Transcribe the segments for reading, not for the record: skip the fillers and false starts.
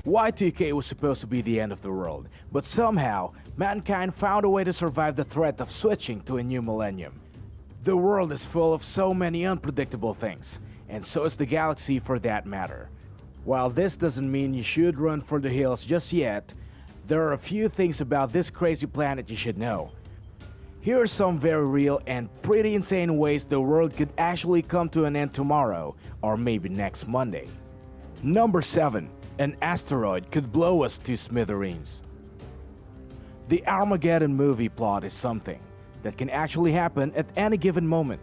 Y2K was supposed to be the end of the world, but somehow, mankind found a way to survive the threat of switching to a new millennium. The world is full of so many unpredictable things, and so is the galaxy for that matter. While this doesn't mean you should run for the hills just yet, there are a few things about this crazy planet you should know. Here are some very real and pretty insane ways the world could actually come to an end tomorrow, or maybe next Monday. Number 7. An asteroid could blow us to smithereens. The Armageddon movie plot is something that can actually happen at any given moment.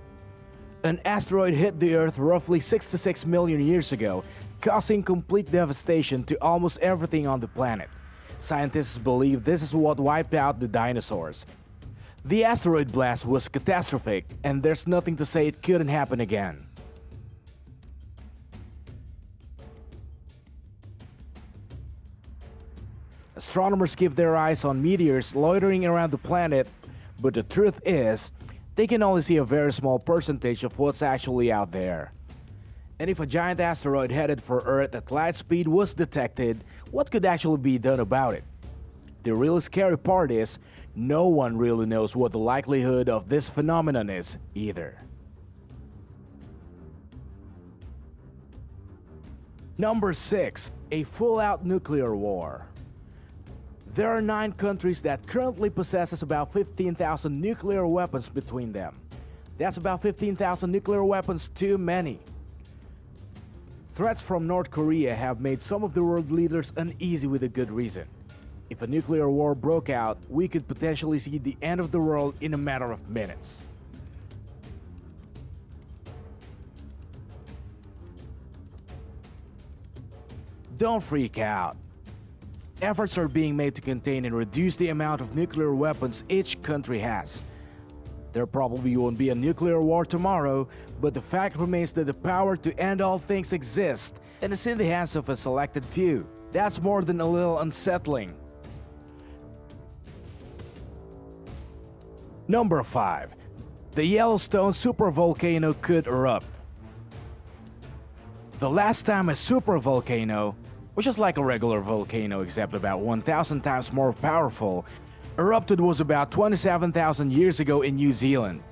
An asteroid hit the Earth roughly 66 million years ago, causing complete devastation to almost everything on the planet. Scientists believe this is what wiped out the dinosaurs. The asteroid blast was catastrophic, and there's nothing to say it couldn't happen again. Astronomers keep their eyes on meteors loitering around the planet, but the truth is, they can only see a very small percentage of what's actually out there. And if a giant asteroid headed for Earth at light speed was detected, what could actually be done about it? The really scary part is, no one really knows what the likelihood of this phenomenon is either. Number 6. A full-out nuclear war. There are 9 countries that currently possesses about 15,000 nuclear weapons between them. That's about 15,000 nuclear weapons too many. Threats from North Korea have made some of the world leaders uneasy with a good reason. If a nuclear war broke out, we could potentially see the end of the world in a matter of minutes. Don't freak out. Efforts are being made to contain and reduce the amount of nuclear weapons each country has. There probably won't be a nuclear war tomorrow, but the fact remains that the power to end all things exists and is in the hands of a selected few. That's more than a little unsettling. Number 5. The Yellowstone supervolcano could erupt. The last time a supervolcano, which is like a regular volcano except about 1,000 times more powerful, erupted was about 27,000 years ago in New Zealand.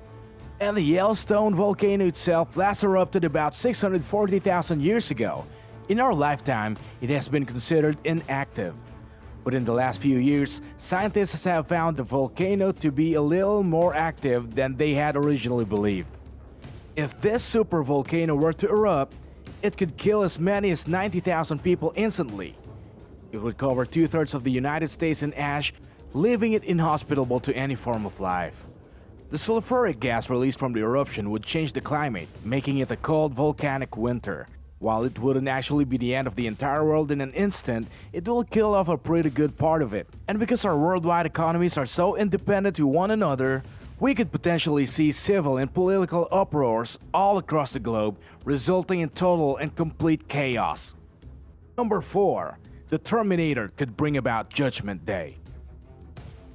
And the Yellowstone volcano itself last erupted about 640,000 years ago. In our lifetime, it has been considered inactive. But in the last few years, scientists have found the volcano to be a little more active than they had originally believed. If this supervolcano were to erupt, it could kill as many as 90,000 people instantly. It would cover 2/3 of the United States in ash, leaving it inhospitable to any form of life. The sulfuric gas released from the eruption would change the climate, making it a cold volcanic winter. While it wouldn't actually be the end of the entire world in an instant, it will kill off a pretty good part of it. And because our worldwide economies are so independent to one another, we could potentially see civil and political uproars all across the globe, resulting in total and complete chaos. Number 4. The Terminator could bring about Judgment Day.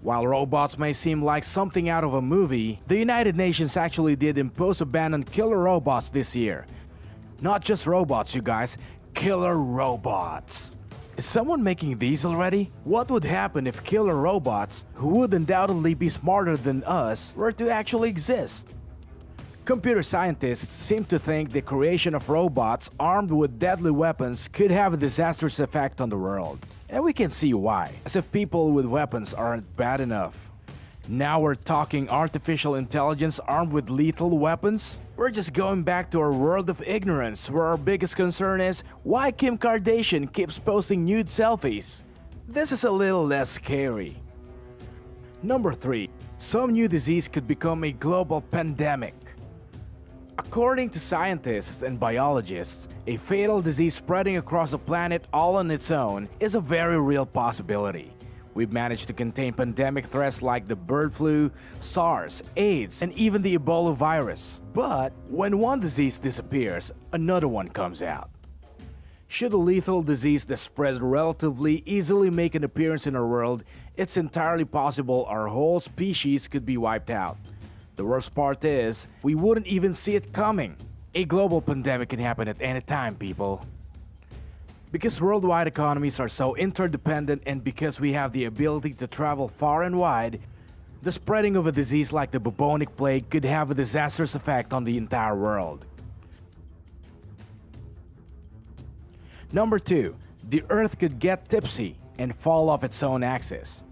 While robots may seem like something out of a movie, the United Nations actually did impose a ban on killer robots this year. Not just robots, you guys, killer robots. Is someone making these already? What would happen if killer robots, who would undoubtedly be smarter than us, were to actually exist? Computer scientists seem to think the creation of robots armed with deadly weapons could have a disastrous effect on the world. And we can see why, as if people with weapons aren't bad enough. Now we're talking artificial intelligence armed with lethal weapons? We're just going back to our world of ignorance, where our biggest concern is why Kim Kardashian keeps posting nude selfies. This is a little less scary. Number 3. Some new disease could become a global pandemic. According to scientists and biologists, a fatal disease spreading across the planet all on its own is a very real possibility. We've managed to contain pandemic threats like the bird flu, SARS, AIDS, and even the Ebola virus. But when one disease disappears, another one comes out. Should a lethal disease that spreads relatively easily make an appearance in our world, it's entirely possible our whole species could be wiped out. The worst part is, we wouldn't even see it coming. A global pandemic can happen at any time, people. Because worldwide economies are so interdependent and because we have the ability to travel far and wide, the spreading of a disease like the bubonic plague could have a disastrous effect on the entire world. Number 2. The Earth could get tipsy and fall off its own axis.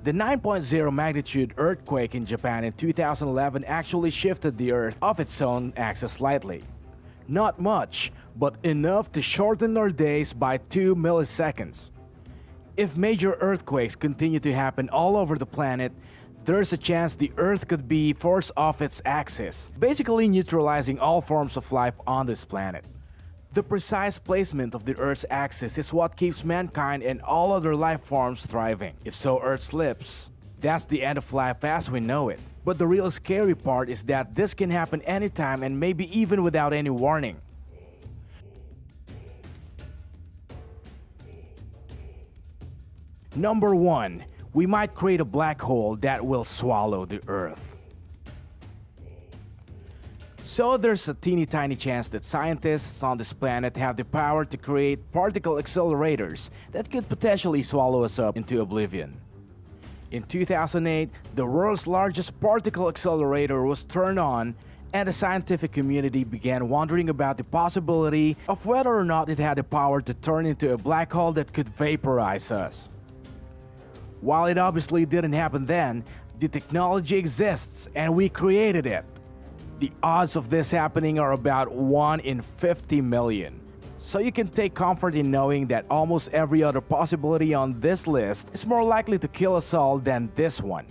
The 9.0 magnitude earthquake in Japan in 2011 actually shifted the Earth off its own axis slightly. Not much, but enough to shorten our days by 2 milliseconds. If major earthquakes continue to happen all over the planet, there's a chance the Earth could be forced off its axis, basically neutralizing all forms of life on this planet. The precise placement of the Earth's axis is what keeps mankind and all other life forms thriving. If so Earth slips, that's the end of life as we know it. But the real scary part is that this can happen anytime and maybe even without any warning. Number 1. We might create a black hole that will swallow the Earth. So there's a teeny tiny chance that scientists on this planet have the power to create particle accelerators that could potentially swallow us up into oblivion. In 2008, the world's largest particle accelerator was turned on, and the scientific community began wondering about the possibility of whether or not it had the power to turn into a black hole that could vaporize us. While it obviously didn't happen then, the technology exists and we created it. The odds of this happening are about 1 in 50 million. So you can take comfort in knowing that almost every other possibility on this list is more likely to kill us all than this one.